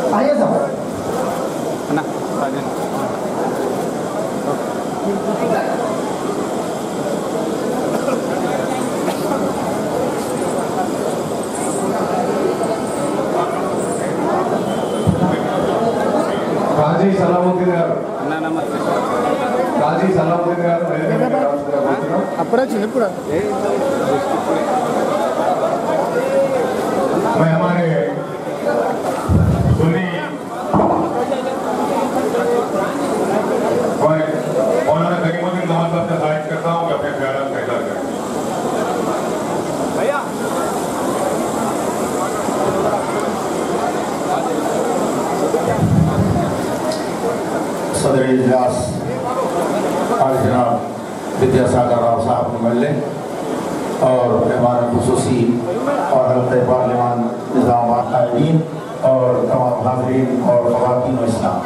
आइए साहब ना गाजी सलामुद्दीन गाరు ना नमस्ते गाजी सलामुद्दीन गाరు मैं हमारे सुन्नी मौलाना करीमुद्दीन जमान साहब से खवाहिश करता हूँ कि अपने ख्याल का इजहार करें। भैया सदर इजलास आज जनाब विद्यासागर राव साहब एमएलए और मेहमान खुसूसी और हल्के पार्लियामान निज़ामाबाद कायदीन और तमाम हाज़रीन और ख़वातीन व इस्लाम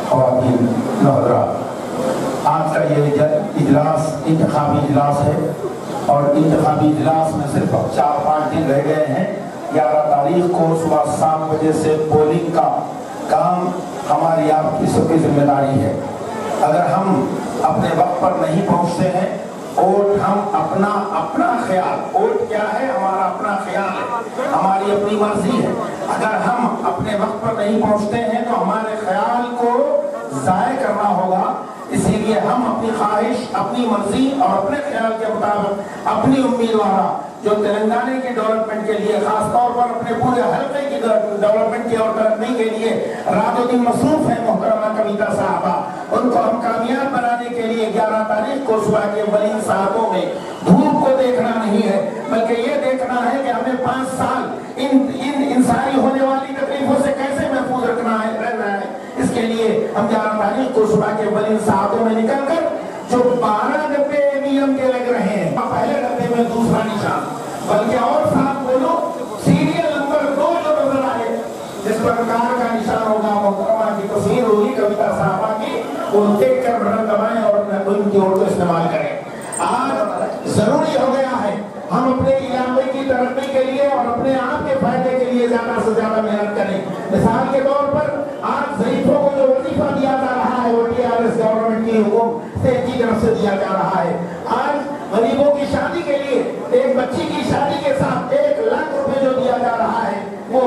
ख़वातीन हज़रात, आज का ये इजलास इंतखाबी इजलास है और इंतखाबी इजलास में सिर्फ 4-5 दिन रह गए हैं। 11 तारीख को सुबह 7 बजे से पोलिंग का काम हमारी आपकी सबकी जिम्मेदारी है। अगर हम अपने वक्त पर नहीं पहुंचते हैं, वोट हम अपना ख्याल, वोट क्या है? हमारा अपना ख्याल है, हमारी अपनी मर्जी है। अगर हम अपने वक्त पर नहीं पहुंचते हैं तो हमारे ख्याल को जाय करना होगा। इसीलिए हम अपनी ख्वाहिश, अपनी मर्जी और अपने ख्याल के मुताबिक अपनी उम्मीदवार जो तेलंगाना के डेवलपमेंट के लिए, खास तौर पर अपने पूरे हल्के की डेवलपमेंट की और तरक्की के लिए रातों-दिन मसरूफ है मोहतरमा कविता साहबा, उनको हम कामयाब बनाने के लिए 11 तारीख को सुबह के वलीन साहबों में धूप को देखना नहीं है, बल्कि ये देखना है कि हमें 5 साल इन सारी होने वाली तकलीफों से कैसे महफूज रहना है। इसके लिए हम 11 तारीख को सुबह के वलीन साहबों में निकलकर जो 12 डब्बे ईवीएम के लग रहे हैं, पहले डब्बे में दूसरा निशान, बल्कि और साथ बोलो सीरियल नंबर 2 जो नजर आए, जिस पर कार का निशान होगा, मोहतरमा की तस्वीर होगी कविता साहबा की, वो देख कर बटन दबाएं और उनकी ओर को इस्तेमाल करें। आज जरूरी हो गया है हम अपने इलाके की तरक्की के लिए और अपने आप के फायदे के लिए ज्यादा से ज्यादा मेहनत करें। मिसाल के तौर पर आज ज़ईफों को जो वजीफा दिया जा रहा है वो टीआरएस गवर्नमेंट की हुकूमत की तरफ से दिया जा रहा है। आज गरीबों की शादी के लिए एक बच्ची की शादी के साथ 1 लाख रुपए जो दिया जा रहा है वो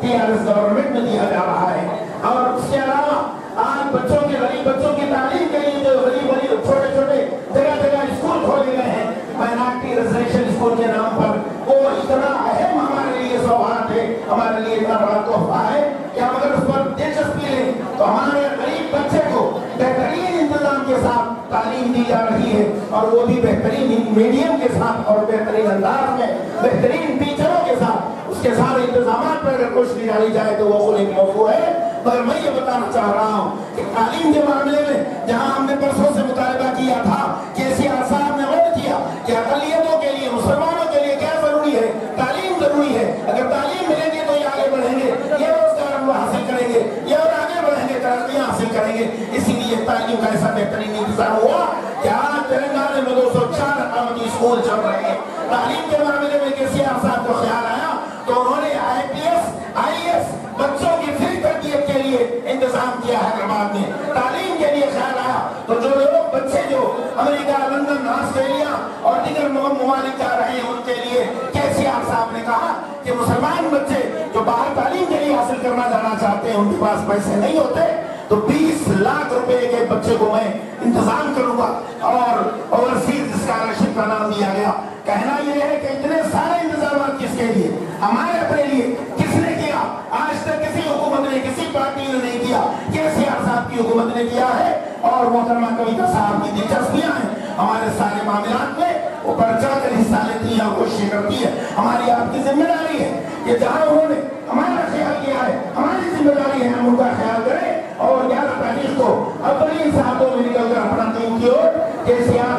टीआरएस गवर्नमेंट में दिया जा रहा है। और उसके अलावा आज बच्चों के, गरीब बच्चों की तालीम के लिए जो गरीब छोटे छोटे जगह स्कूल खोले गए हैं माइनॉरिटी रेजिडेंशियल स्कूल के नाम पर, वो इतना अहम हमारे लिए सौगात है, हमारे लिए इतना बड़ा तोहफा है कि हम अगर उस पर दिलचस्पी लें तो हमारे गरीब बच्चे को बेहतरीन इंतजाम के साथ तालीम दी जा रही है, और वो भी बेहतरीन मीडियम के साथ और बेहतरीन अंदाज में बेहतरीन टीचरों के साथ, उसके सारे इंतजाम पर अगर कोशिश डाली जाए तो वो खुद एक मौजू है। मगर मैं ये बताना चाह रहा हूँ कि तालीम के मामले में जहाँ हमने परसों से मुतालबा किया था, केसीआर साहब ने वादा किया कि अक़लियतों के लिए, मुसलमानों के लिए क्या जरूरी है? तालीम जरूरी है। अगर तालीम मिलेगी तो ये आगे बढ़ेंगे, ये रोजगार हम हासिल करेंगे, ये और आगे बढ़ेंगे, तरक्कियां हासिल करेंगे। इसीलिए तालीम का ऐसा बेहतरीन इंतजाम हुआ कि आज तेलंगाना में 204 अकामती स्कूल चल रहे हैं। तालीम के मामले में केसीआर साहब को ख्याल आया तो उन्होंने IPS, IAS बच्चों की फ्री तरबियत के लिए इंतजाम किया हैदराबाद में। तालीम के लिए ख्याल आया तो जो लोग बच्चे जो अमेरिका, लंदन, ऑस्ट्रेलिया और दीगर ममालिक जा रहे हैं उनके लिए केसीआर साहब ने कहा कि मुसलमान बच्चे जो बाहर तालीम के लिए हासिल करना जाना चाहते हैं, उनके पास पैसे नहीं होते, तो 20 लाख रुपए के बच्चे को मैं इंतजाम करूंगा और ओवरसीज स्कॉलरशिप का नाम दिया गया। कहना यह है कि इतने सारे इंतजाम किसके लिए? हमारे अपने लिए। किसने किया? आज तक किसी हुकूमत ने, किसी पार्टी ने नहीं किया, केसीआर साहब की हुकूमत ने किया है। और मोहतरमा कविता साहब की दिलचस्पियां हैं हमारे सारे मामलात में, वो बढ़ चढ़कर हिस्सा लेती है और कोशिश करती है। हमारी आपकी जिम्मेदारी है कि जहाँ उन्होंने हमारा ख्याल किया है, हमारी जिम्मेदारी है हम उनका ख्याल करें। और 11 तारीख को अव्वलीन साहबों में निकलकर अपना टीम की ओर केसीआर,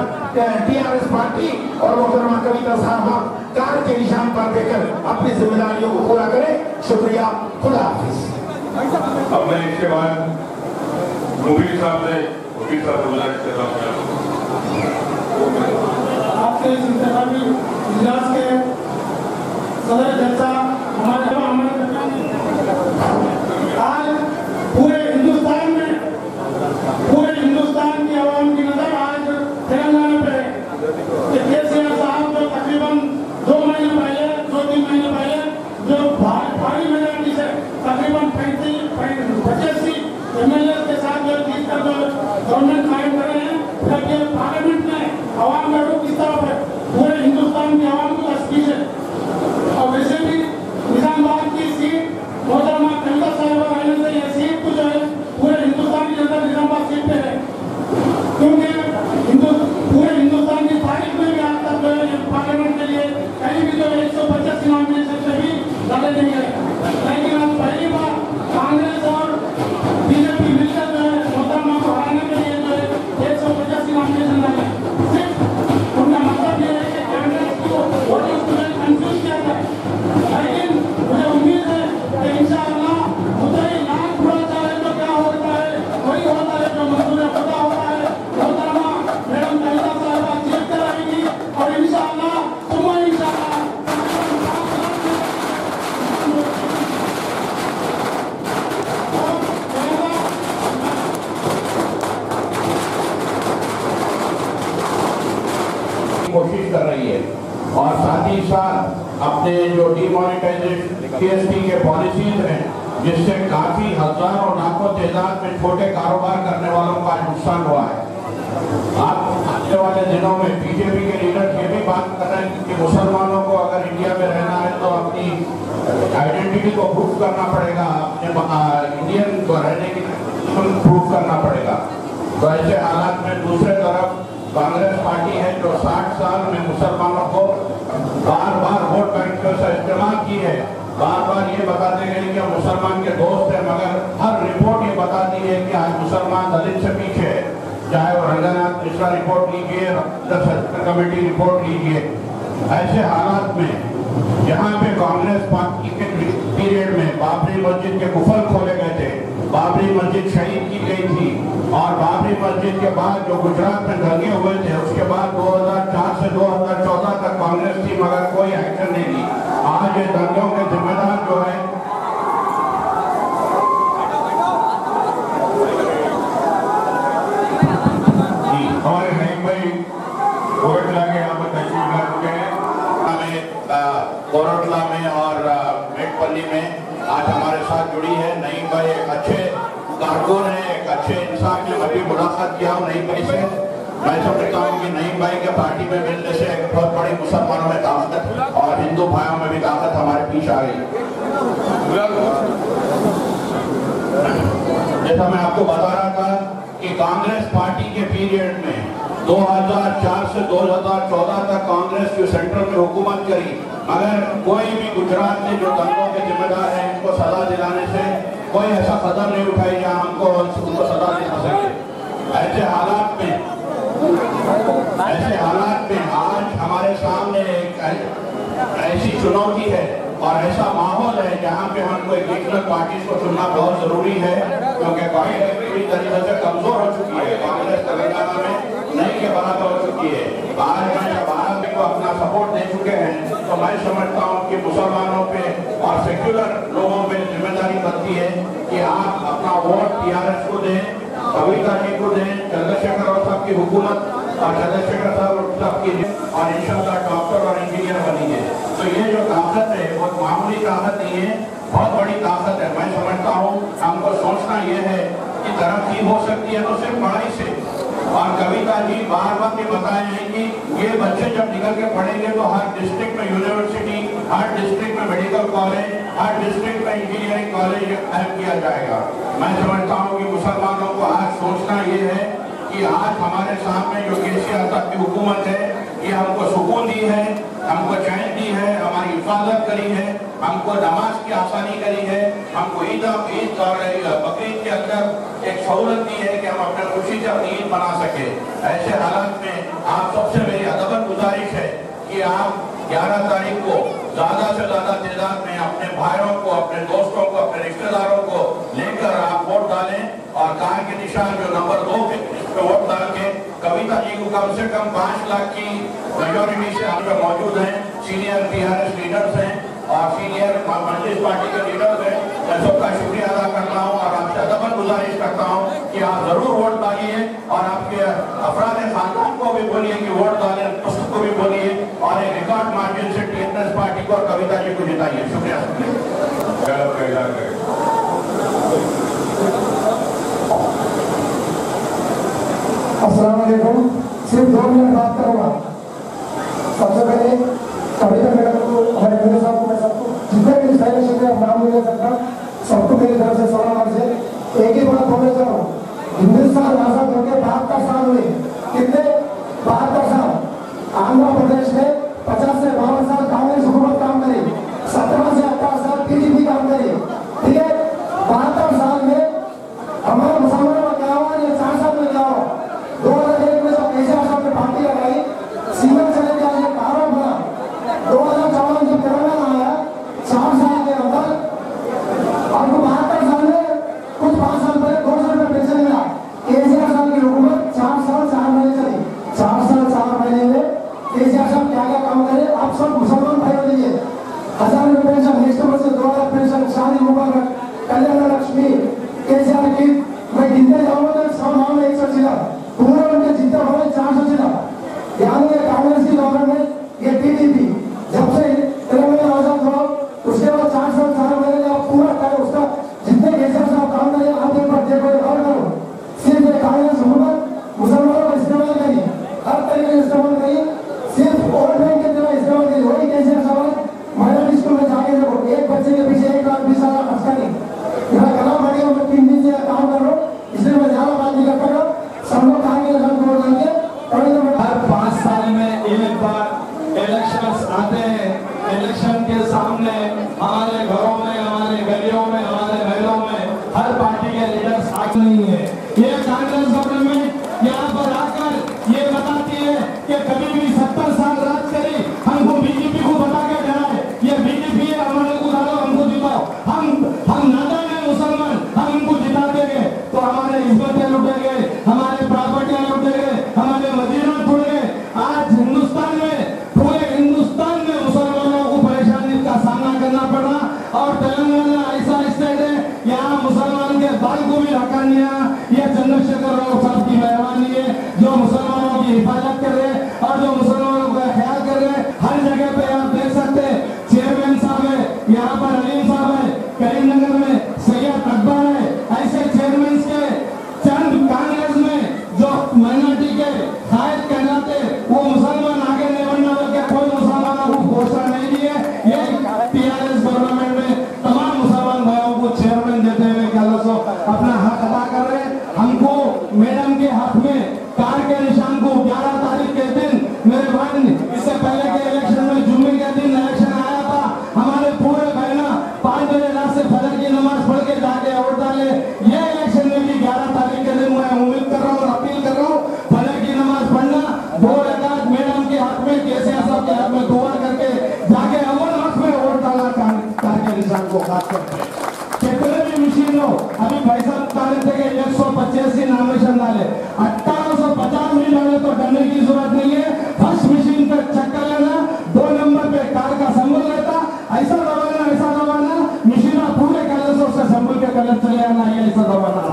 टीआरएस पार्टी और मोहतरमा कविता साहब कार के निशान पर देकर अपनी जिम्मेदारियों को पूरा करें। शुक्रिया, खुदा हाफिज। अब मैं इसके बाद मुबीर साहब से गुजारिश कर रहा हूँ आपके इस इंतखाबी इजलास के सदर जलसा हमारे आज लिए, और साथ ही साथ अपने जो डिमोनेटाइजेशन जीएसटी के पॉलिसीज हैं, जिससे काफी हजारों लाखों तादाद में छोटे कारोबार करने वालों का नुकसान हुआ है। आप आने वाले दिनों में बीजेपी के लीडर ये भी बात कर रहे हैं कि मुसलमानों को अगर इंडिया में रहना है तो अपनी आइडेंटिटी को प्रूफ करना पड़ेगा, अपने इंडियन को रहने की प्रूफ करना पड़ेगा। तो ऐसे हालात में दूसरे तरफ कांग्रेस पार्टी है जो 60 साल में मुसलमानों को बार बार वोट बैंक से इस्तेमाल की है, बार बार ये बताते गए कि हम मुसलमान के दोस्त हैं, मगर हर रिपोर्ट ये बताती है कि आज मुसलमान दलित से पीछे है। चाहे वो रंगनाथ मिश्रा रिपोर्ट लीजिए, कमेटी रिपोर्ट लीजिए। ऐसे हालात में जहाँ पे कांग्रेस पार्टी के पीरियड में बाबरी मस्जिद के कुफल खोले गए थे, बाबरी मस्जिद शहीद की गई थी, और बाबरी मस्जिद के बाद जो गुजरात में दंगे हुए थे, उसके बाद 2004 से 2014 तक कांग्रेस थी, मगर कोई एक्शन नहीं ली। आज ये दंगों के जिम्मेदार जो है हमारे नईम भाई कोरटला के यहाँ पर तशरीफ ला चुके हैं। कोरटला में और मेटपल्ली में आज हमारे साथ जुड़ी है नईम भाई। एक अच्छे कारकुन है, एक अच्छे इंसान ने अभी मुलाकात किया हूँ नईम भाई से। मैं समझता हूँ कि नईम भाई के पार्टी में मिलने से एक बहुत बड़ी मुसलमानों में ताकत और हिंदू भाइयों में भी ताकत हमारे पीछे आ गई। जैसा मैं आपको बता रहा था कि कांग्रेस पार्टी के पीरियड में 2004 से 2014 तक कांग्रेस जो सेंट्रल में हुकूमत करी, मगर कोई भी गुजरात के जो दंगों के जिम्मेदार हैं इनको सजा दिलाने से कोई ऐसा कदम नहीं उठाई जहां उनको सजा दिला सके। ऐसे हालात में आज हमारे सामने एक ऐसी चुनौती है और ऐसा माहौल है जहाँ पे हमको एक रीजनल पार्टी को चुनना बहुत जरूरी है, क्योंकि कांग्रेस पूरी तरीके से कमजोर हो चुकी है। कांग्रेस तेलंगाना में नहीं के बराबर हो चुकी है। आज में जब आरएसपी को अपना सपोर्ट दे चुके हैं तो मैं समझता हूँ कि मुसलमानों पे और सेक्युलर लोगों पे जिम्मेदारी बनती है कि आप अपना वोट टीआरएस को दें, कविता जी को दें, चंद्रशेखर राव साहब की हुकूमत और चंद्रशेखर साहब की, और इंशाल्लाह डॉक्टर और इंजीनियर बनिए। तो ये जो ताकत है वो मामूली ताकत नहीं है, बहुत बड़ी ताकत है। मैं समझता हूँ हमको सोचना ये है कि तरक्की हो सकती है तो सिर्फ पढ़ाई से। और कविता जी बार बार ये बताए हैं कि ये बच्चे जब निकल के पढ़ेंगे तो हर डिस्ट्रिक्ट में यूनिवर्सिटी, हर डिस्ट्रिक्ट में मेडिकल कॉलेज, हर डिस्ट्रिक्ट में इंजीनियरिंग कॉलेज कायम किया जाएगा। मैं समझता हूँ कि मुसलमानों को आज सोचना ये है कि आज हमारे सामने जो केसीआर साहब की हुकूमत है, ये हमको सुकून दी है, हमको चैन दी है, हमारी हिफाजत करी है, हमको नमाज की आसानी करी है, हमको ईद और बकरीद के अंदर एक सहूलत दी है कि हम अपने खुशी से अपनी ईद मना सके। ऐसे हालात में आप सबसे मेरी अदबन गुजारिश है कि आप 11 तारीख को ज्यादा से ज्यादा तादाद में अपने भाइयों को, अपने दोस्तों को, अपने रिश्तेदारों को लेकर आप वोट डालें, और कार के निशान जो नंबर 2 पे वोट डाल के कविता जी को कम से कम 5 लाख की मेजोरिटी से हम लोग मौजूद हैं। सीनियर टीआरएस लीडर्स हैं और सीनियर मजलिस पार्टी के लीडर्स हैं। मैं सबका शुक्रिया अदा करता हूँ और आपसे अदबन गुजारिश करता हूँ कि आप जरूर वोट डालिए, और आपके अफराद खानदान को भी बोलिए कि वोट डालें, उसको भी बोलिए, और एक रिकॉर्ड मार्जिन से टीआरएस पार्टी को और कविता जी को जिताइए। शुक्रिया। अस्सलाम वालेकुम। सिर्फ 2 मिनट बात करूँगा। सबसे पहले कविता मैडम को, हमारे मेरे साहब को, मैं सबको जितने भी स्टाइलिश है नाम नहीं ले सकता, सबको मेरी तरफ से सलाम अर्ज़ है। एक ही बात बोलना चाहूँ, हिंदुस्तान आजाद होकर 72 साल हुए। कितने? 72 साल। आंध्र प्रदेश में 50 से 52 साल कांग्रेस हुकूमत काम करी, 17 से 18 साल पीडीपी काम करी। ठीक है, 72 साल में हमारे मुसलमानों का क्या हुआ? ये 4 साल में क्या हुआ? 2001 में जब केसीआर साहब ने पार्टी लगाई, सीमेंट चले गया, कारों बना, पार्टी के लीडर्स आगे नहीं है। ये कांग्रेस गवर्नमेंट यहाँ पर आकर ये बताती है कि कभी भी 70 साल राज करी, हमको बीजेपी को बता के डराए, ये बीजेपी है, हमारे को डालो, हमको जिताओ, हम नादान है मुसलमान, हम इनको जिता देंगे तो हमारे इज्जतें लुटेंगे, हमारे प्रॉपर्टियां लुटेंगे, हमारे मदीना तोड़ेंगे। आज हिंदुस्तान में, पूरे हिंदुस्तान में मुसलमानों को परेशानी का सामना करना पड़ रहा। और तेलंगाना ऐसा स्टेट है, यहाँ मुसलमान के बाल को भी हका नहीं है। ये चंद्रशेखर राव साहब की मेहरबानी है जो मुसलमानों की हिफाजत कर रहे हैं और जो मुसलमानों का ख्याल कर रहे हैं। हर जगह पे आप देख सकते हैं चेयरमैन साहब है, यहाँ पर अलीम साहब है, करीमनगर में सैयद अकबर है, ऐसे चेयरमैन के चंद कांग्रेस में जो माइनॉरिटी के कायद कहलाते वो मुसलमान आगे नहीं बढ़ना बल्कि कोई मुसलमानों को घोषणा नहीं दी है। ये टीआरएस गवर्नमेंट में तमाम मुसलमान भाइयों को चेयरमैन देते हुए कैलसो अपना हक अदा कर रहे हैं। हमको मैडम के हाथ में कार के निशान को 11 तारीख के दिन मेरे भाई इससे पहले के इलेक्शन में जुम्मे के दिन इलेक्शन आया था, हमारे पूरे बहना 5 बजे रात से फजर की नमाज पढ़ के जाके वोट डाले। ये इलेक्शन में भी 11 तारीख के दिन मैं उम्मीद कर रहा हूँ और अपील कर रहा हूँ फजर की नमाज पढ़ना, 2 रकात मैडम के हाथ में, केसीआर साहब के हाथ में दुआ करके जाके अव्वल वक्त में वोट डाला कार के निशान को खास करके। कितने भी मशीन हो, अभी भाई साहब बता रहे थे कि 185 नामिनेशन डाले, 1850 भी डाले तो डरने की जरूरत नहीं है। फर्स्ट मशीन पे चक्कर लेना, 2 नंबर पे कार का संबल रहता, ऐसा दबाना मशीन पूरे कलर से संबल के कलर चले आना, ऐसा दबाना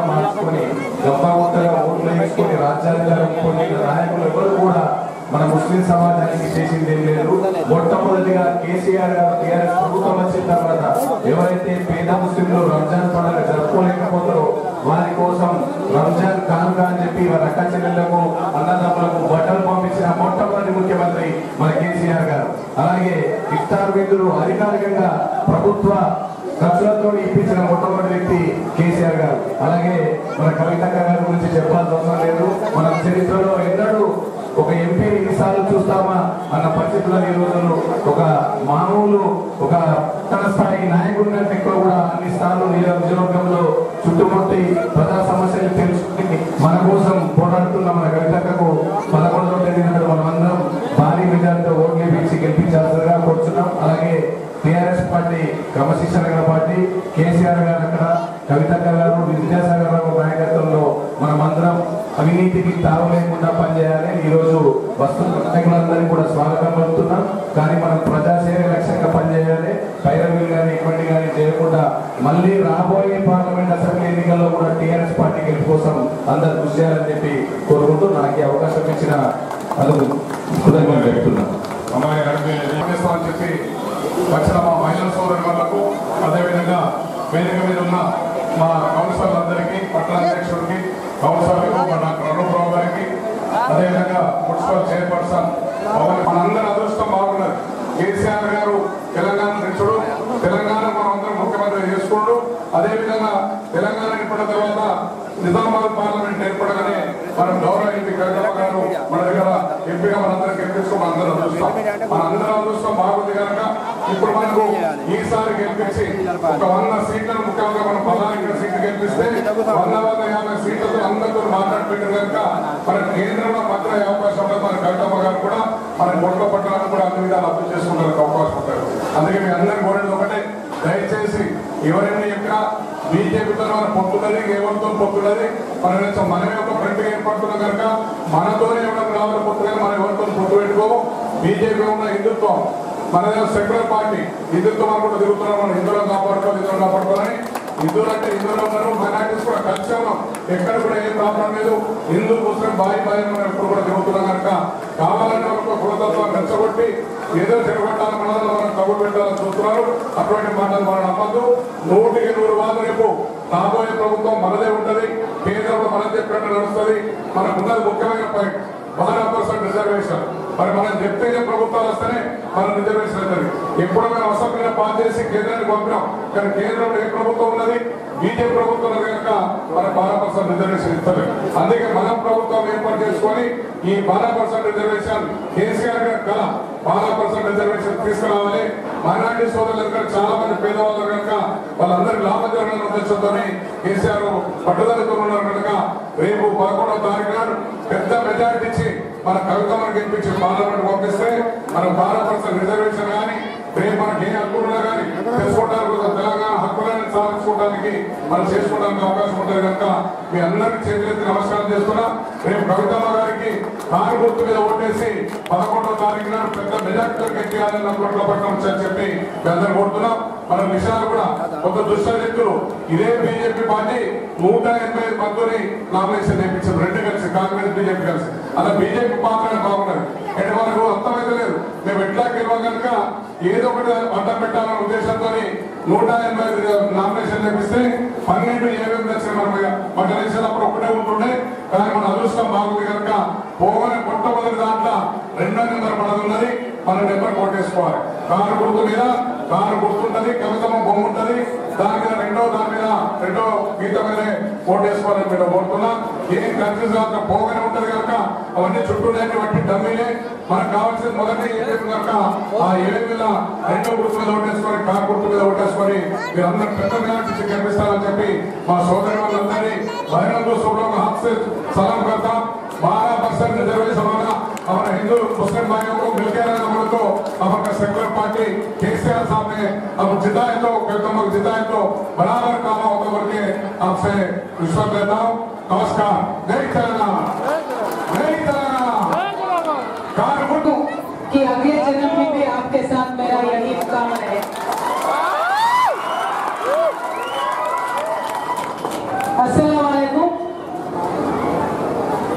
మార్చుకొని గంపగుంటగా ఓట్లు వేసుకొని రాజ్యాన్ని జరుపుకొని నాయకులు ఎవరు కూడా మన ముస్లిం సమాజానికి చేసింది ఏం లేదు. మొట్టమొదటిగా కేసీఆర్ గారు టీఆర్ఎస్ ప్రభుత్వం వచ్చిన తర్వాత ఎవరైతే పేద ముస్లింలు రంజాన్ పండుగ జరుపుకోలేకపోతారో వారి కోసం రంజాన్ కానుక అని చెప్పి వారి అక్క చెల్లెళ్లకు అన్నదమ్ములకు బట్టలు పంపించిన మొట్టమొదటి ముఖ్యమంత్రి మన కేసీఆర్ గారు. అలాగే ఇఫ్తార్ విందులు అధికారికంగా ప్రభుత్వ ఖర్చులతో ఇప్పించిన మొట్టమొదటి వ్యక్తి కేసీఆర్ గారు. అలాగే మన కవితక్క గారి గురించి చెప్పాల్సిన అవసరం లేదు. మన చరిత్రలో ఎన్నడూ ఒక ఎంపీ ఎన్నిసార్లు చూస్తామా అన్న పరిస్థితుల్లో ఈ రోజుల్లో ఒక మామూలు ఒక పట్టణ స్థాయి నాయకుడి కంటే ఎక్కువ కూడా అన్ని స్థానాలు నియోజకవర్గంలో చుట్టుముట్టి ప్రజా సమస్యలు తెలుసుకుని మన కోసం పోరాడుతున్న మన కవితక్కకు 11వ తేదీ నాడు మనమందరం భారీ విజయాలతో ఓట్లు వేసి గెలిపించాల్సిందిగా కోరుతున్నాం. అలాగే టీఆర్ఎస్ పార్టీ క్రమశిక్షణ గల పార్టీ, కేసీఆర్ గారు అక్కడ, కవితక్క గారు, విద్యాసాగర్ రావు నాయకత్వంలో మనమందరం అవినీతికి తావు లేకుండా పనిచేయాలి. ఈరోజు వస్తున్న నాయకులందరినీ కూడా స్వాగతం పలుకుతున్నాం. కానీ మనం ప్రజాసేవ లక్ష్యంగా పనిచేయాలి. పైరవీలు కానీ ఇటువంటి కానీ చేయకుండా మళ్ళీ రాబోయే పార్లమెంట్ అసెంబ్లీ ఎన్నికల్లో కూడా టీఆర్ఎస్ పార్టీ గెలుపు కోసం అందరు కృషి చేయాలని చెప్పి కోరుకుంటూ నాకు అవకాశం ఇచ్చిన అందుకు కృతజ్ఞతలు చెప్తున్నాను. చెప్పి వచ్చిన మా మహిళా సోదరులకు, అదేవిధంగా వేదిక మీద ఉన్న మా కౌన్సిలర్లందరికీ, పట్టణ అధ్యక్షుడికి, కౌన్సిలర్లకు, డాక్టర్ అనుప్రావు గారికి, అదేవిధంగా మున్సిపల్ చైర్పర్సన్ మనందరి అదృష్టం బాగున్నది. కేసీఆర్ గారు తెలంగాణ తెచ్చుడు, తెలంగాణ మనందరం ముఖ్యమంత్రి చేసుకుంటూ, అదేవిధంగా తెలంగాణ ఏర్పడిన తర్వాత నిజామాబాద్ పార్లమెంట్ ఏర్పడగానే మనం గౌరవ ఎంపీ కవితమ్మ గారు మన దగ్గర ఎంపీగా మనందరం గెలిపించుకో మనందరం అదృష్టం. మనందరం అదృష్టం బాగుంది కనుక ఇప్పుడు మనకు ఈసారి గెలిపించి ఒక 100 సీట్లను, ముఖ్యంగా మనం 14 సీట్లు గెలిపిస్తే 150 సీట్లతో అందరితో మాట్లాడిపోయింది కనుక మన కేంద్రంలో మాత్రం అవకాశం ఉంటుంది. మన కవితమ్మ గారు కూడా మన ఒంట్లో పట్టణాలను కూడా అన్ని విధాలు అర్థం చేసుకోవడానికి అవకాశం ఉంటుంది. అందుకే మీ అందరినీ కోరేది ఒకటే, దయచేసి ఎవరైనా యొక్క బీజేపీతో మన పొత్తున్నది, ఎవరితో పొత్తున్నది, మనమే ఒక ఫ్రంట్ ఏర్పడుతున్నాం కనుక మనతోనే ఎవరికి రావాలి పొత్తుగా, మనం ఎవరితో పొత్తు పెట్టుకోము. బీజేపీ ఉన్న హిందుత్వం మన సెక్యులర్ పార్టీ, హిందుత్వం మనం కూడా తిరుగుతున్నాం. మనం హిందువులను కాపాడుకోవాలని హిందువులు అంటే హిందువులు ఉన్నారు, మైనార్టీస్ కూడా కలిసి ఉన్నాం. ఎక్కడ కూడా ఏం ప్రాబ్లం లేదు. హిందూ ముస్లిం బాయి మనం ఎప్పుడు కూడా తిరుగుతున్నాం కనుక కావాలంటే ఒక కులతత్వాన్ని రెచ్చగొట్టి ఏదో చెడగొట్టాలని మనం కబురు పెట్టాలని చూస్తున్నారు. అటువంటి మాటలు మనం నమ్మద్దు. 100కి 100 రేపు రాబోయే ప్రభుత్వం మనదే ఉంటుంది. కేంద్రంలో మనం చెప్పినట్టు నడుస్తుంది. మనకున్నది ముఖ్యమైన పాయింట్ 12% రిజర్వేషన్. మరి మనం చెప్తే ప్రభుత్వాలు వస్తేనే మనం రిజర్వేషన్ అవుతుంది. ఎప్పుడు మేము అసెంబ్లీలో పాస్ చేసి కేంద్రానికి పంపినాం, కానీ కేంద్రంలో ఏ ప్రభుత్వం ఉన్నది, బీజేపీ ప్రభుత్వం ఉన్నది కనుక మన 12% రిజర్వేషన్ ఇస్తారు. అందుకే మనం ప్రభుత్వం ఏర్పాటు చేసుకొని ఈ 12% రిజర్వేషన్ కేసీఆర్ గారి కళ 12% రిజర్వేషన్ తీసుకురావాలి. మైనారిటీ సోదరులు కనుక చాలా మంది పేదవాళ్ళు కనుక వాళ్ళందరికీ లాభం జరగాలని ఉద్దేశంతో కేసీఆర్ పట్టుదలతో ఉన్నారు కనుక రేపు 11వ తారీఖు నాడు పెద్ద మెజారిటీ ఇచ్చి మన కవితమ్మను గెలిపించి పార్లమెంట్ పంపిస్తే మన 12% రిజర్వేషన్ కానీ రేపు మనకి ఏ హక్కులున్నా కానీ తెలుసుకోవడానికి తెలంగాణ హక్కులను సాధించుకోవడానికి మనం చేసుకోవడానికి అవకాశం ఉంటుంది కనుక మీ అందరికీ చేతులెత్తి నమస్కారం చేస్తున్నా. రేపు కవితమ్మ గారికి కారు గుర్తు మీద ఓటేసి 11వ తారీఖు నాడు పెద్ద మెజార్టీతో గెలియాలని నమ్మకం పట్టణం చెప్పి మీ అందరూ కోరుతున్నాం. మన విషయాలు కూడా కొంత దుష్టశక్తులు ఇదే బీజేపీ పార్టీ 185 మందిని నామినేషన్ నేర్పించారు, 2 కలిసి కాంగ్రెస్ బీజేపీ కలిసి. అలా బీజేపీ పాత్ర బాగున్నది అంటే మనకు అర్థమైతే లేదు. మేము ఎట్లా గెలవ కనుక ఏదో ఒకటి అడ్డం పెట్టాలనే ఉద్దేశంతో 185 నామినేషన్ నేర్పిస్తే 12 ఏమేమి నచ్చిన మన ఎలక్షన్ అప్పుడు ఒకటే ఉంటుండే. కానీ మన అదృష్టం బాగుంది కనుక పోవని మొట్టమొదటి దాంట్లో 2వ నెంబర్ పడదున్నది, మన నెంబర్ కోటేసుకోవాలి. కారు గుర్తు మీద కారు గుర్తుంటది, కవితమ్మ బొమ్మ ఉంటది, దాని మీద రెండో గీత మీదే కోటేసుకోవాలని మీరు కోరుతున్నా. ఏం కన్ఫ్యూజ్ కాక పోగానే ఉంటది కనుక అవన్నీ చుట్టూ బట్టి డమ్మీలే. మనకు కావాల్సిన మొదటి ఏమేమి కనుక ఆ ఏమేమిలా 2వ గుర్తు మీద ఓటేసుకొని కారు గుర్తు మీద ఓటేసుకొని మీరు అందరూ పెద్ద మెజారిటీ కనిపిస్తారని చెప్పి మా సోదరి వాళ్ళందరినీ బహిరంగ సభలో हाथ से सलाम करता. 12% रिजर्वेशन वाला हमारे हिंदू मुस्लिम भाइयों को मिलकर हमको हमारा सेक्युलर पार्टी केसीआर साहब ने अब जिता है तो कवितम्मा जिता है तो बराबर काम होगा करके आपसे विश्वास लेता हूँ. नमस्कार. जय तेलंगाना, जय तेलंगाना. कारगुर्दू कि अगले जन्म में भी आपके साथ मेरा यही काम है. अस्सलाम वालेकुम.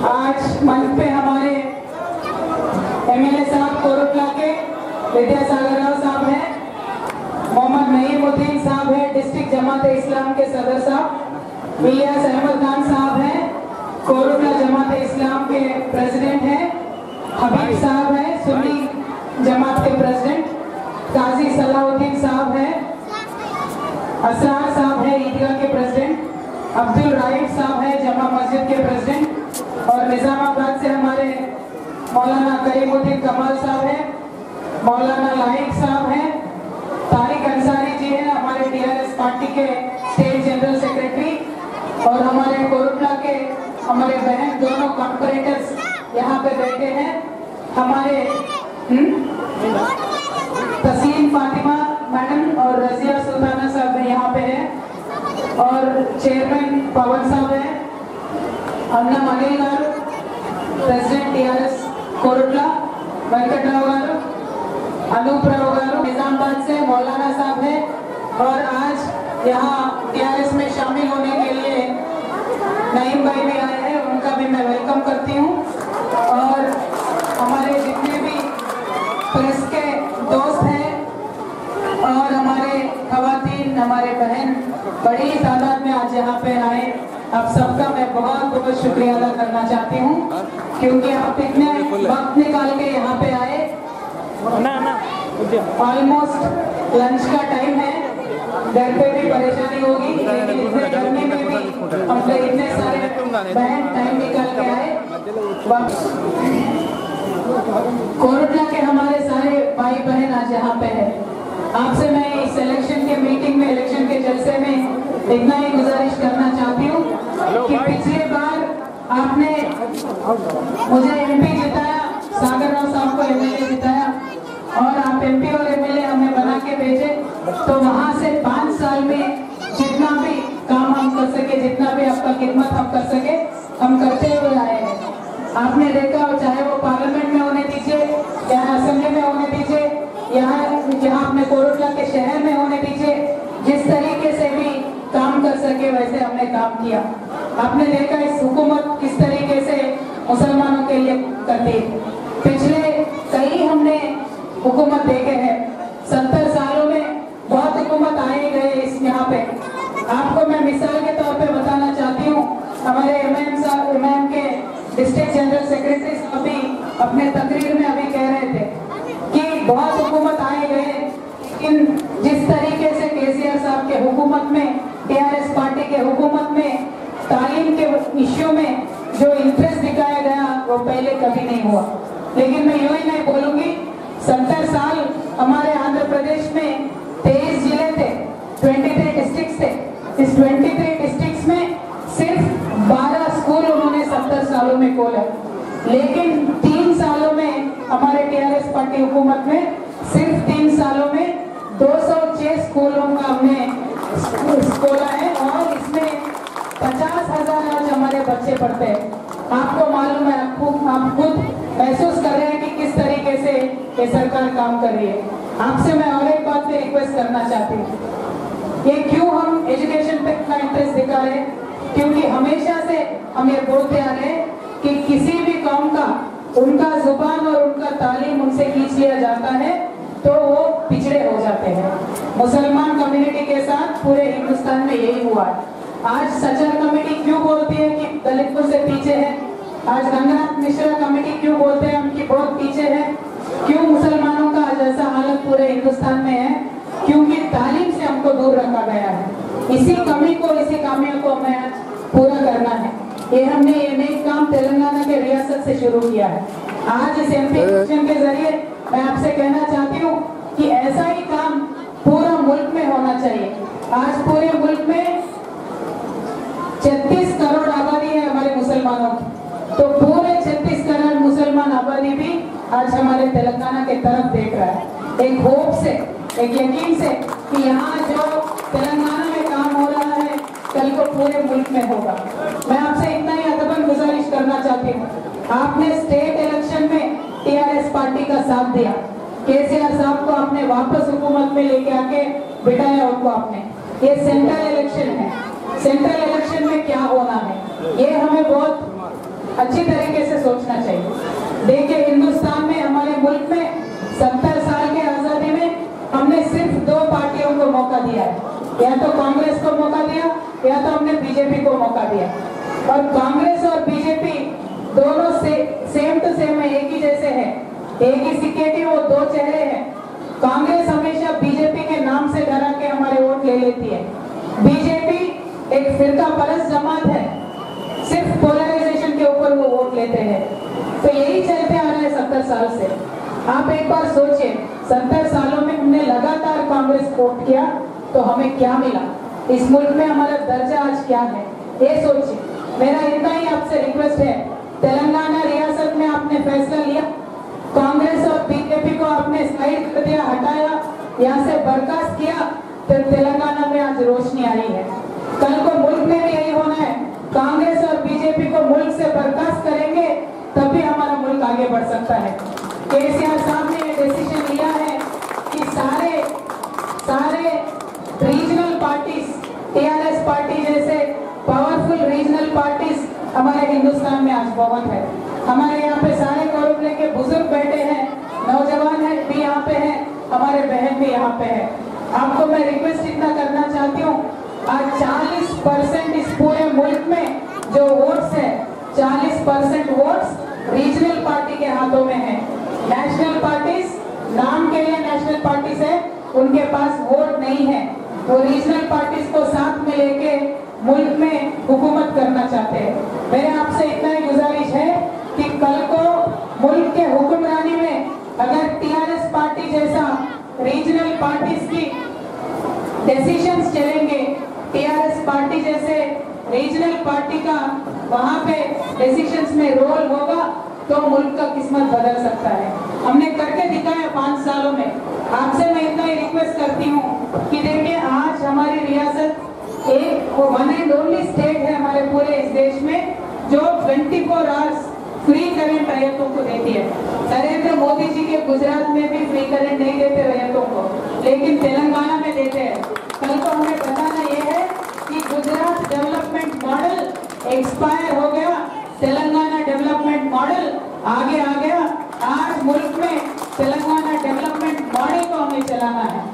आज मंच पे हमारे एमएलए साहब कोरुटला के विद्यासागर राव साहब हैं, मोहम्मद नईमुद्दीन साहब हैं, डिस्ट्रिक्ट जमात इस्लाम के सदर साहब, इलियास अहमद खान साहब हैं, कोरुटला जमात इस्लाम के प्रेसिडेंट हैं, हबीब साहब हैं, सुन्नी जमात के प्रेसिडेंट, काजी सलाउद्दीन साहब हैं, असरार साहब हैं ईदगाह के प्रेसिडेंट, अब्दुल राइफ साहब हैं जमा मस्जिद के प्रेसिडेंट, और निजामाबाद से हमारे मौलाना करीमुद्दीन कमाल साहब हैं, मौलाना लाइक साहब हैं, तारिक अंसारी जी हैं हमारे टीआरएस पार्टी के स्टेट जनरल सेक्रेटरी, और हमारे कोरुटला के हमारे बहन दोनों कॉर्पोरेटर्स यहाँ पे बैठे हैं. हमारे तस्लीम फातिमा मैडम और रजिया सुल्ताना साहब यहाँ पे हैं, और चेयरमैन पवन साहब हैं, अन्ना अनिल गारू, प्रेसिडेंट टीआरएस कोरुटला वेंकटराव गारू, अनूप राव गारू, निजामाबाद से मौलाना साहब हैं, और आज यहाँ टीआरएस में शामिल होने के लिए नईम भाई भी आए हैं, उनका भी मैं वेलकम करती हूँ. और हमारे जितने भी प्रेस के दोस्त हैं और हमारे खवातीन, हमारे बहन बड़ी तादाद में आज यहाँ पे आए, आप सबका मैं बहुत बहुत शुक्रिया अदा करना चाहती हूँ, क्योंकि आप इतने वक्त निकाल के यहाँ पे आए. ऑलमोस्ट लंच का टाइम है, घर पे भी परेशानी होगी, लेकिन इतने गर्मी में भी हम लोग इतने सारे बहन टाइम निकाल के आए. कोरुटला के हमारे सारे भाई बहन आज यहाँ पे है. आपसे मैं इस इलेक्शन के मीटिंग में, इलेक्शन के जलसे में इतना ही गुजारिश करना चाहती हूँ कि पिछली बार आपने मुझे एमपी जिताया, सागर राव साहब को एमएलए जिताया, और आप एमपी और एमएलए हमें बना के भेजे, तो वहाँ से 5 साल में जितना भी काम हम कर सके, जितना भी आपका खिदमत हम कर सके, हम करते हुए आए हैं. आपने देखा, चाहे वो पार्लियामेंट में होने दीजिए, चाहे असेंबली में होने दीजिए, यहाँ जहाँ अपने कोरुटला के शहर में होने दीजिए, जिस तरीके से भी काम कर सके वैसे हमने काम किया. आपने देखा इस हुकूमत किस तरीके से मुसलमानों के लिए करती है. पिछले कई हमने हुकूमत देखे हैं, 70 सालों में बहुत हुकूमत आए गए इस यहाँ पे. आपको मैं मिसाल के तौर पे बताना चाहती हूँ, हमारे एमएम के डिस्ट्रिक्ट जनरल सेक्रेटरी साहब भी अपने तकरीर में अभी कह रहे थे कि बहुत हुकूमत आए गए, लेकिन जिस तरीके से केसीआर साहब के हुकूमत में, टीआरएस पार्टी के हुकूमत में तालीम के इश्यू में जो इंटरेस्ट दिखाया गया वो पहले कभी नहीं हुआ. लेकिन मैं यूं ही नहीं बोलूंगी, 70 साल हमारे आंध्र प्रदेश में 23 जिले थे, 23 डिस्ट्रिक्ट्स थे। इस 23 डिस्ट्रिक्ट्स में सिर्फ 12 स्कूल उन्होंने 70 सालों में खोला, लेकिन 3 सालों में हमारे टीआरएस पार्टी हुकूमत में सिर्फ 3 सालों में 206 स्कूलों का हमने खोला है और इसमें 50,000 आज हमारे बच्चे पढ़ते हैं। आपको मालूम है, आप खुद महसूस कर रहे हैं कि किस तरीके से ये सरकार काम कर रही है। आपसे मैं और एक बात पे रिक्वेस्ट करना चाहती हूँ, ये क्यों हम एजुकेशन पे इतना इंटरेस्ट दिखा रहे हैं, क्योंकि हमेशा से हम ये बोलते आ रहे हैं कि किसी भी कौम का उनका जुबान और उनका तालीम उनसे खींच लिया जाता है तो वो पिछड़े हो जाते हैं। मुसलमान कम्युनिटी के साथ पूरे हिंदुस्तान में यही हुआ है। आज सचर कमेटी क्यों बोलती है कि दलितों से पीछे है, आज रंगनाथ मिश्रा कमेटी क्यों बोलते हैं उनकी बहुत पीछे है, क्यों मुसलमानों का आज ऐसा हालत पूरे हिंदुस्तान में है, क्योंकि तालीम से हमको दूर रखा गया है। इसी कमी को, इसी खामियों को हमें आज पूरा करना है। ये हमने ये नेक काम तेलंगाना के रियासत से शुरू किया है। आज इस एमपी इलेक्शन के जरिए मैं आपसे कहना चाहती हूँ कि ऐसा ही काम पूरा मुल्क में होना चाहिए। आज पूरे मुल्क में 36 करोड़ आबादी है हमारे मुसलमानों की, तो पूरे 36 करोड़ मुसलमान आबादी भी आज हमारे तेलंगाना के तरफ देख रहा है, एक होप से, एक यकीन से कि यहाँ जो तेलंगाना में काम हो रहा है कल को पूरे मुल्क में होगा। मैं आपसे इतना ही अदबन गुजारिश करना चाहती हूँ, आपने स्टेट इलेक्शन में टीआरएस पार्टी का साथ दिया, केसीआर साहब को आपने वापस हुकूमत में लेके आके बिठाया उनको आपने। ये सेंट्रल इलेक्शन है, सेंट्रल इलेक्शन में क्या होना है ये हमें बहुत अच्छी तरीके से सोचना चाहिए। देखिए, हिंदुस्तान में, हमारे मुल्क में 70 साल के आजादी में हमने सिर्फ 2 पार्टियों को मौका दिया है, या तो कांग्रेस को मौका दिया या तो हमने बीजेपी को मौका दिया। और कांग्रेस और बीजेपी दोनों से सेम टू सेम है, एक ही जैसे है, एक ही सिक्के के वो 2 चेहरे हैं। कांग्रेस हमेशा बीजेपी के नाम से डरा के हमारे वोट ले लेती है। बीजेपी एक फिरका परस्त जमात है, सिर्फ पोलराइजेशन के ऊपर वो वोट लेते हैं। तो यही चलते आ रहा है 70 साल से। आप एक बार सोचिए, 70 सालों में हमने लगातार कांग्रेस वोट किया तो हमें क्या मिला, इस मुल्क में हमारा दर्जा आज क्या है, ये सोचिए। मेरा इतना ही आपसे रिक्वेस्ट है, तेलंगाना रियासत में आपने फैसला लिया, कांग्रेस और बीजेपी को आपने साइड कर दिया, हटाया, यहाँ से बर्खास्त किया, तो तेलंगाना में आज रोशनी आई है। कल को मुल्क में भी यही होना है, कांग्रेस और बीजेपी को मुल्क से बर्खास्त करेंगे तभी हमारा मुल्क आगे बढ़ सकता है। केसीआर साहब ने ये डिसीजन लिया है कि सारे रीजनल पार्टीज, टीआरएस पार्टी जैसे पावरफुल रीजनल पार्टीज हमारे हिंदुस्तान में आज बहुत है। हमारे यहाँ पे सारे गौरव लेके बुजुर्ग बैठे हैं, नौजवान है भी यहाँ पे है, हमारे बहन भी यहाँ पे है। आपको मैं रिक्वेस्ट इतना करना चाहती हूँ, आज 40% इस पूरे मुल्क में जो वोट्स है, 40% वोट्स रीजनल पार्टी के हाथों में है। नेशनल पार्टीज नाम के लिए नेशनल पार्टीज है, उनके पास वोट नहीं है। वो रीजनल पार्टीज को साथ में लेके मुल्क में हुकूमत करना चाहते हैं। मेरे आपसे इतना ही गुजारिश है कि कल को मुल्क के हुक्मरानी में अगर टीआरएस पार्टी जैसा रीजनल पार्टीज की डिसीजंस चलेंगे, टीआरएस पार्टी जैसे रीजनल पार्टी का वहां पे डिसीजंस में रोल होगा तो मुल्क का किस्मत बदल सकता है। हमने करके दिखाया 5 सालों में। आपसे मैं इतना ही रिक्वेस्ट करती हूँ कि देखिए, आज हमारी रियासत एक वन एंड ओनली स्टेट है हमारे पूरे इस देश में जो 24 आवर्स फ्री करंट रैयतों को देती है। नरेंद्र मोदी जी के गुजरात में भी फ्री करंट नहीं देते रैयतों को, लेकिन तेलंगाना में देते हैं। कल को हमें बताना यह है कि गुजरात डेवलपमेंट मॉडल एक्सपायर हो गया, तेलंगाना डेवलपमेंट मॉडल आगे आ गया। आज मुल्क में तेलंगाना डेवलपमेंट मॉडल को हमें चलाना है।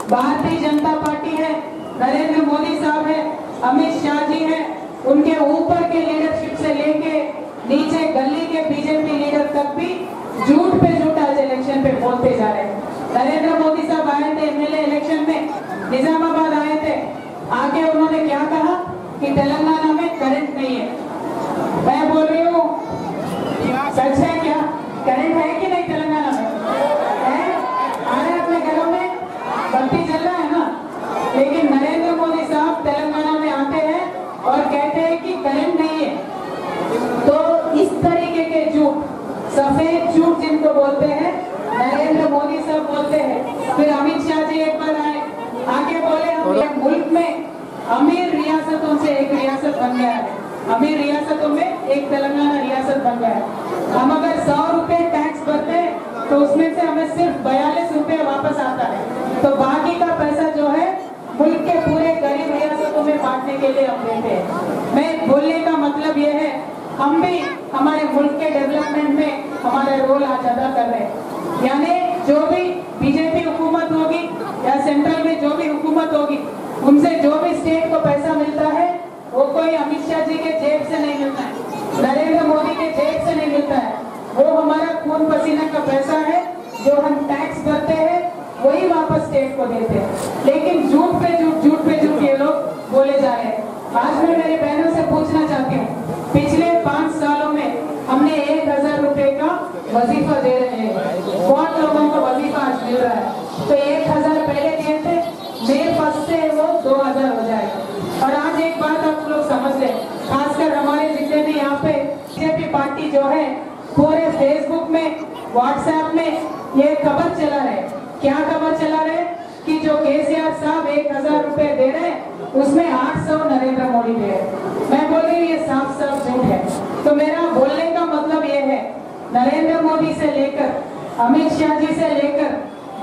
भारतीय जनता पार्टी है, नरेंद्र मोदी साहब है, अमित शाह जी है, उनके ऊपर के लीडरशिप से लेके नीचे गली के बीजेपी लीडर तक भी झूठ पे झूठ आज इलेक्शन पे बोलते जा रहे हैं। नरेंद्र मोदी साहब आए थे एमएलए इलेक्शन में, निजामाबाद आए थे, आके उन्होंने क्या कहा कि तेलंगाना में करंट नहीं है। मैं बोल रही हूँ, सच है क्या? करंट है कि नहीं तेलंगाना में? है? अमीर रियासतों से एक रियासत बन गया है, अमीर रियासतों में एक तेलंगाना रियासत बन गया है। हम अगर 100 रुपए टैक्स भरते हैं तो उसमें से हमें सिर्फ 42 रुपए वापस आता है, तो बाकी का पैसा जो है मुल्क के पूरे गरीब रियासतों में बांटने के लिए हम देते हैं। मैं बोलने का मतलब ये है, हम भी हमारे मुल्क के डेवलपमेंट में हमारा रोल आज अदा कर रहे हैं। यानी जो भी बीजेपी हुकूमत होगी या सेंट्रल में जो भी हुकूमत होगी, उनसे जो भी स्टेट को पैसा मिलता है वो कोई अमित शाह जी के जेब से नहीं मिलता है, नरेंद्र मोदी के जेब से नहीं मिलता है, वो हमारा खून पसीना का पैसा है जो हम टैक्स भरते हैं वही वापस स्टेट को देते हैं। लेकिन झूठ पे झूठ ये लोग बोले जा रहे हैं। आज मैं मेरी बहनों से पूछना चाहती हूँ, पिछले 5 सालों में हमने 1000 रुपए का वजीफा दे रहे हैं, कौन लोगों को वजीफा आज मिल रहा है? तो 1000 पहले दिए थे, मेरे पास से वो 2000 हो जाएगा। और आज एक बात आप लोग समझ लें, खासकर हमारे जितने भी यहाँ पे बीजेपी पार्टी जो है पूरे फेसबुक में व्हाट्सएप में ये खबर चला रहे, क्या खबर चला रहे कि जो केसीआर साहब 1000 रुपए दे रहे हैं उसमें 800 नरेंद्र मोदी दे रहे हैं। मैं बोल रही हूँ ये साफ साफ झूठ है। तो मेरा बोलने का मतलब ये है, नरेंद्र मोदी से लेकर अमित शाह जी से लेकर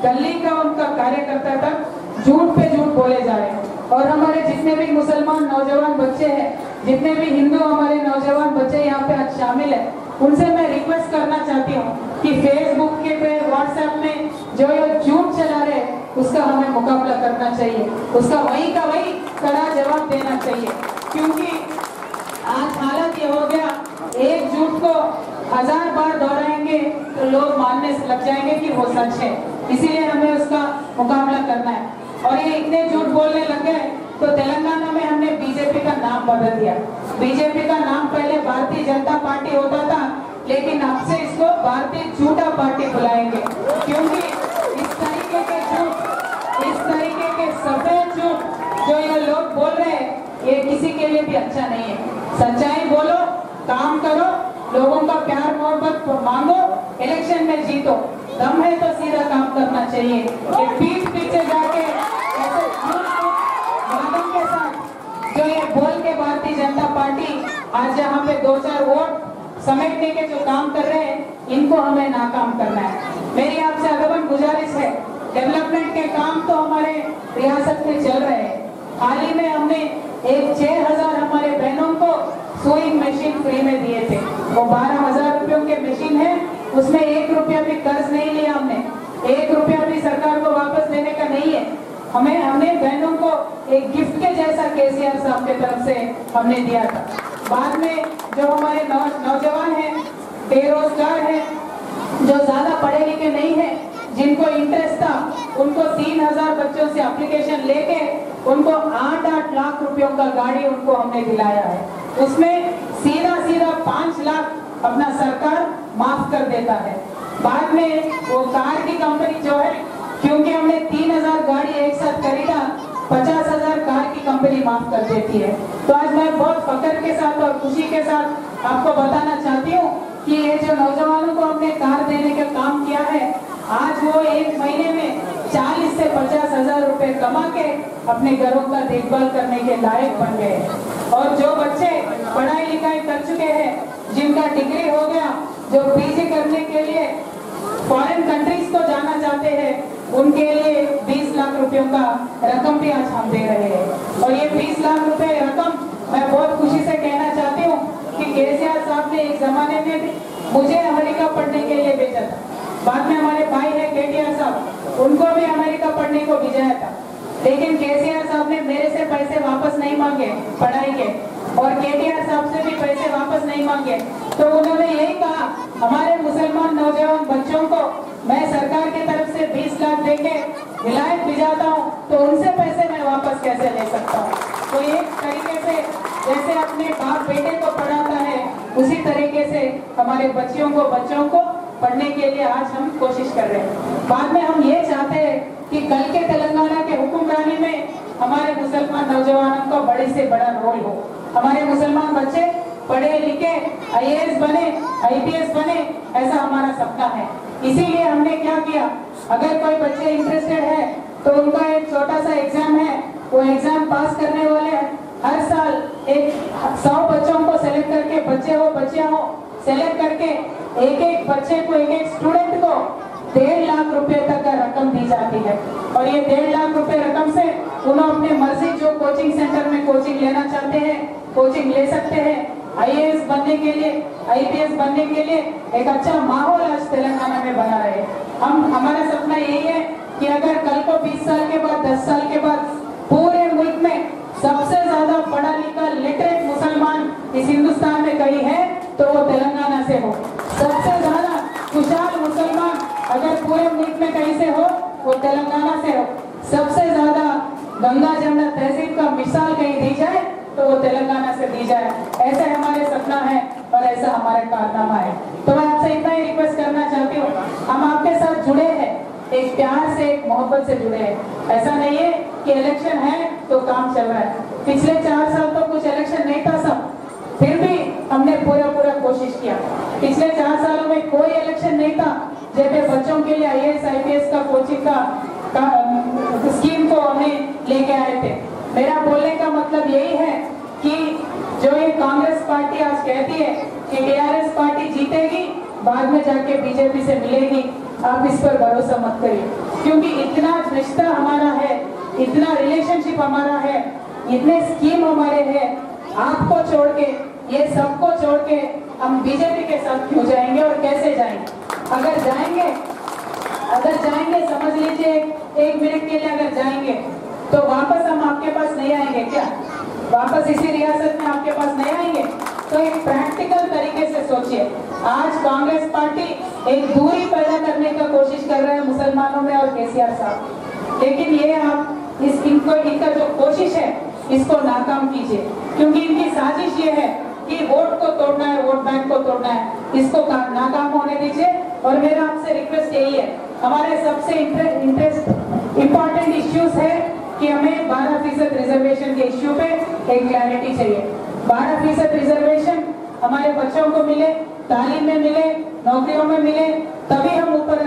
गली का उनका कार्यकर्ता तक झूठ पे झूठ बोले जा रहे हैं। और हमारे जितने भी मुसलमान नौजवान बच्चे हैं, जितने भी हिंदू हमारे नौजवान बच्चे यहाँ पे आज शामिल है, उनसे मैं रिक्वेस्ट करना चाहती हूँ कि फेसबुक के पे व्हाट्सएप में जो ये झूठ चला रहे उसका हमें मुकाबला करना चाहिए, उसका वही का वही कड़ा जवाब देना चाहिए। क्योंकि आज हालत ये हो गया, एक झूठ को 1000 बार दोहराएंगे तो लोग मानने से लग जाएंगे कि वो सच है, इसीलिए हमें उसका मुकाबला करना है। और ये इतने झूठ बोलने लग गए तो तेलंगाना में हमने बीजेपी का नाम बदल दिया। बीजेपी का नाम पहले भारतीय जनता पार्टी होता था, लेकिन अब से इसको भारतीय झूठा पार्टी बुलाएंगे, क्योंकि इस तरीके के झूठ, इस तरीके के सफेद झूठ जो ये लोग बोल रहे हैं, ये किसी के लिए भी अच्छा नहीं है। सच्चाई बोलो, काम करो, लोगों का प्यार मोहब्बत मांगो, इलेक्शन में जीतो। दम है तो सीधा काम करना चाहिए। ये पीठ पीछे जाके ऐसे वादों के साथ जो ये बोल के भारतीय जनता पार्टी आज यहाँ पे 2-4 वोट समेटने के जो काम कर रहे हैं, इनको हमें नाकाम करना है। मेरी आपसे अदबन गुजारिश है, डेवलपमेंट के काम तो हमारे रियासत में चल रहे हैं। हाल ही में हमने 6000 हमारे बहनों को सोइंग मशीन फ्री में दिए थे। वो 12000 रुपयों के मशीन है, उसमें 1 रुपया भी कर्ज नहीं लिया हमने, 1 रुपया भी सरकार को वापस देने का नहीं है। हमने बहनों को एक गिफ्ट के जैसा केसीआर साहब की तरफ से हमने दिया था। बाद में जो हमारे नौजवान हैं, बेरोजगार हैं, जो ज्यादा पढ़े लिखे नहीं है, जिनको इंटरेस्ट था, उनको 3000 बच्चों से एप्लीकेशन लेके उनको 8-8 लाख रुपयों का गाड़ी उनको हमने दिलाया है। उसमें सीधा 5 लाख अपना सरकार माफ कर देता है। बाद में वो कार की कंपनी जो है, क्योंकि हमने 3000 गाड़ी एक साथ खरीदा, 50,000 कार की कंपनी माफ कर देती है। तो आज मैं बहुत फख्र के साथ और खुशी के साथ आपको बताना चाहती हूँ कि ये जो नौजवानों को हमने कार देने का काम किया है, आज वो 1 महीने में 40 से 50,000 रुपए कमा के अपने घरों का देखभाल करने के लायक बन गए। और जो बच्चे पढ़ाई लिखाई कर चुके हैं, जिनका डिग्री हो गया, जो पीजी करने के लिए फॉरेन कंट्रीज को जाना चाहते हैं, उनके लिए 20 लाख रुपयों का रकम भी आज हम दे रहे हैं। और ये 20 लाख रुपए रकम मैं बहुत खुशी से कहना चाहती हूँ कि केसीआर साहब ने एक जमाने में भी मुझे अमेरिका पढ़ने के लिए भेजा था। बाद में हमारे भाई है केटीआर साहब, उनको भी अमेरिका पढ़ने को भेजा था। लेकिन केसीआर साहब ने मेरे से पैसे वापस नहीं मांगे पढ़ाई के, और केटीआर साहब से भी पैसे वापस नहीं मांगे। तो उन्होंने यही कहा, हमारे मुसलमान नौजवान बच्चों को मैं सरकार की तरफ से 20 लाख देके विलायत भिजाता हूँ, तो उनसे पैसे मैं वापस कैसे ले सकता हूँ? तो एक तरीके से जैसे अपने बाप बेटे को पढ़ाता है, उसी तरीके से हमारे बच्चों को पढ़ने के लिए आज हम कोशिश कर रहे हैं। बाद में हम ये चाहते हैं कि कल के तेलंगाना के हुक्मरानी में हमारे मुसलमान नौजवानों का बड़े से बड़ा रोल हो। हमारे मुसलमान बच्चे पढ़े लिखे IAS बने, IPS बने, ऐसा हमारा सपना है। इसीलिए हमने क्या किया, अगर कोई बच्चे इंटरेस्टेड है तो उनका एक छोटा सा एग्जाम है, वो एग्जाम पास करने वाले एक 100 बच्चों को सेलेक्ट करके, बच्चे हो बच्चियां हो, सेलेक्ट करके एक बच्चे को, एक स्टूडेंट को 1.5 लाख रुपए तक का रकम दी जाती है। और ये 1.5 लाख रुपए रकम से उन्होंने अपने मर्जी जो कोचिंग सेंटर में कोचिंग लेना चाहते हैं कोचिंग ले सकते हैं। IAS बनने के लिए, IPS बनने के लिए एक अच्छा माहौल आज तेलंगाना में बना रहे। हमारा सपना यही है कि अगर कल को 20 साल के बाद, 10 साल के बाद पूरे मुल्क में सबसे ज्यादा पढ़ा लिखा लिटरेट मुसलमान इस हिंदुस्तान में कहीं है तो वो तेलंगाना से हो। सबसे ज्यादा खुशहाल मुसलमान अगर पूरे मुल्क में कहीं से हो वो तेलंगाना से हो। सबसे ज्यादा गंगा जमुना तहजीब का मिसाल कहीं दी जाए तो वो तेलंगाना से दी जाए। ऐसा हमारे सपना है और ऐसा हमारा कारनामा है। तो मैं आपसे इतना ही रिक्वेस्ट करना चाहती हूँ, हम आपके साथ जुड़े हैं, एक प्यार से, एक मोहब्बत से जुड़े हैं। ऐसा नहीं है कि इलेक्शन है तो काम चल रहा है। पिछले 4 साल तो कुछ इलेक्शन नहीं था सब, फिर भी हमने पूरा कोशिश किया। पिछले 4 सालों में कोई इलेक्शन नहीं था जैसे बच्चों के लिए IAS IPS का कोचिंग का स्कीम को हमने लेके आए थे। मेरा बोलने का मतलब यही है कि जो ये कांग्रेस पार्टी आज कहती है कि TRS पार्टी जीतेगी, बाद में जाके BJP से मिलेगी, आप इस पर भरोसा मत करिए। क्योंकि इतना रिश्ता हमारा है, इतना रिलेशनशिप हमारा है, इतने स्कीम हमारे हैं, आपको छोड़ के, ये सबको छोड़ के हम BJP के साथ क्यों जाएंगे और कैसे जाएंगे? अगर जाएंगे समझ लीजिए 1 मिनट के लिए अगर जाएंगे तो वापस हम आपके पास नहीं आएंगे क्या? वापस इसी रियासत में आपके पास नहीं आएंगे? तो एक प्रैक्टिकल तरीके से सोचिए। आज कांग्रेस पार्टी एक दूरी पैदा करने का कोशिश कर रहे हैं मुसलमानों में और KCR साहब, लेकिन ये आप इनका जो कोशिश है इसको नाकाम कीजिए। क्योंकि इनकी साजिश ये है कि वोट को तोड़ना है, वोट बैंक को तोड़ना है, इसको नाकाम होने दीजिए। और मेरा आपसे रिक्वेस्ट यही है, हमारे सबसे इम्पोर्टेंट इश्यूज है कि हमें 12% रिजर्वेशन के इश्यू पे एक क्लैरिटी चाहिए। 12% रिजर्वेशन हमारे बच्चों को मिले, तालीम में मिले, नौकरियों में मिले, तभी हम ऊपर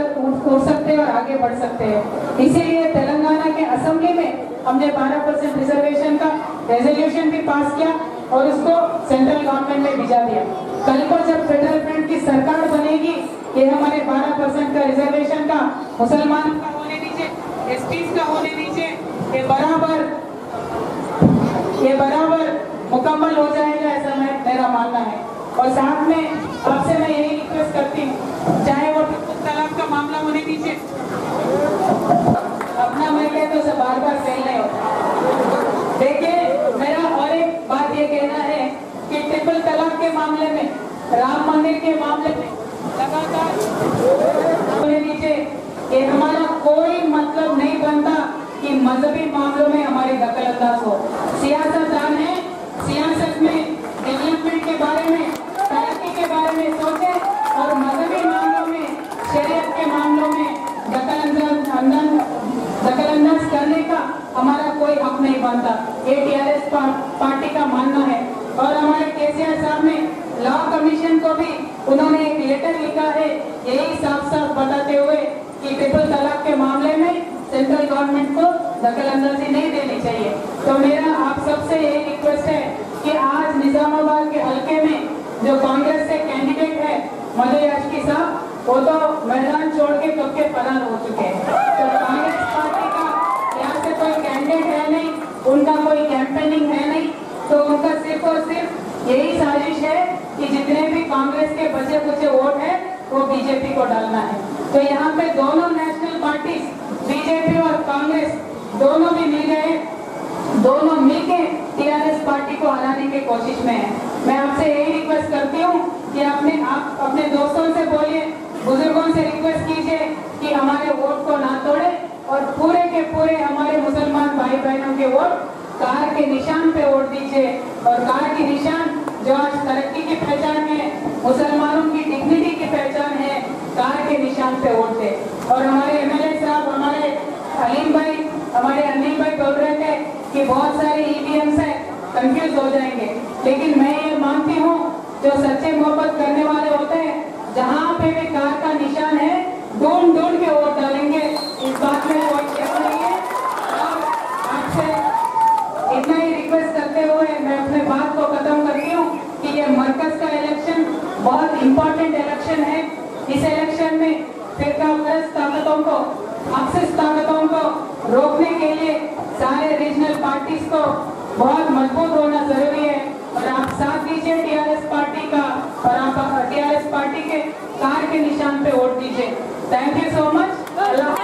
उठ सकते हैं और आगे बढ़ सकते हैं। इसीलिए तेलंगाना के असेंबली में हमने 12% रिजर्वेशन का रेजोल्यूशन भी पास किया और उसको सेंट्रल गवर्नमेंट में भिजा दिया। कल को जब फेडरल फ्रंट की सरकार बनेगी, ये हमारे 12% का रिजर्वेशन का मुसलमान का होने दीजिए, STs का होने दीजिए, ये बराबर मुकम्मल हो जाएगा, ऐसा मेरा मानना है। और साथ में आपसे मैं यही रिक्वेस्ट करती हूँ, चाहे वो तलाक का मामला होने दीजिए, अपना मैं कहते उसे बार फेल नहीं होता। देखिए, मेरा और एक बात ये कहना है कि ट्रिपल तलाक के मामले में, राम मंदिर के मामले में लगातार होने दीजिए। ये हमारा कोई मतलब नहीं बनता कि मजहबी मामलों में हमारी दखल अंदाज हो। सियासतदान है, सियासत में डेवलपमेंट के बारे में, तरक्की के बारे में सोचे और मजहबी मामलों में, शरीयत के मामलों में दखल अंदाज करने का हमारा कोई हक नहीं बनता। ये TRS पार्टी का मानना है। और हमारे KCR साहब ने लॉ कमीशन को भी उन्होंने एक लेटर लिखा है, यही साफ बताते हुए कि ट्रिपल तलाक के मामले में सेंट्रल गवर्नमेंट को दखल अंदाजी नहीं देनी चाहिए। तो मेरा आप सबसे यही रिक्वेस्ट है कि आज निजामाबाद के हल्के में जो कांग्रेस से कैंडिडेट है मधु याचकी साहब, वो तो मैदान छोड़ के कब के फरार हो चुके हैं। तो कांग्रेस पार्टी का यहाँ से कोई कैंडिडेट है नहीं, उनका कोई कैंपेनिंग है नहीं, तो उनका सिर्फ और सिर्फ यही साजिश है कि जितने भी कांग्रेस के बचे कुचे वोट है वो BJP को डालना है। तो यहाँ पे दोनों नेशनल पार्टी BJP और कांग्रेस दोनों भी मिल गए, दोनों मिलके TRS पार्टी को हराने की कोशिश में है। मैं आपसे यही रिक्वेस्ट करती हूँ कि आप अपने दोस्तों से बोलिए, बुजुर्गों से रिक्वेस्ट कीजिए कि हमारे वोट को ना तोड़े और पूरे के पूरे हमारे मुसलमान भाई बहनों के वोट कार के निशान पे वोट दीजिए। और कार की निशान जो आज तरक्की की पहचान है, मुसलमानों की डिग्निटी की पहचान है, कार के निशान पे वोट दे। और हमारे MLA साहब, हमारे अलीम भाई, हमारे अनिल भाई बोल रहे थे कि बहुत सारे EVMs है, कंफ्यूज हो जाएंगे, लेकिन मैं ये मानती हूँ जो सच्चे मोहब्बत करने वाले होते हैं, जहाँ पे भी कार का निशान है ढूंढ के वोट डालेंगे, इस बात में कोई शक नहीं है। और आपसे इतना ही रिक्वेस्ट करते हुए मैं अपने बात बहुत इम्पोर्टेंट इलेक्शन है। इस इलेक्शन में फिरकापरस्त ताकतों को, एक्सिस ताकतों को रोकने के लिए सारे रीजनल पार्टीज को बहुत मजबूत होना जरूरी है और आप साथ दीजिए टीआरएस पार्टी का और आप टीआरएस पार्टी के कार के निशान पे वोट दीजिए। Thank you so much. Allah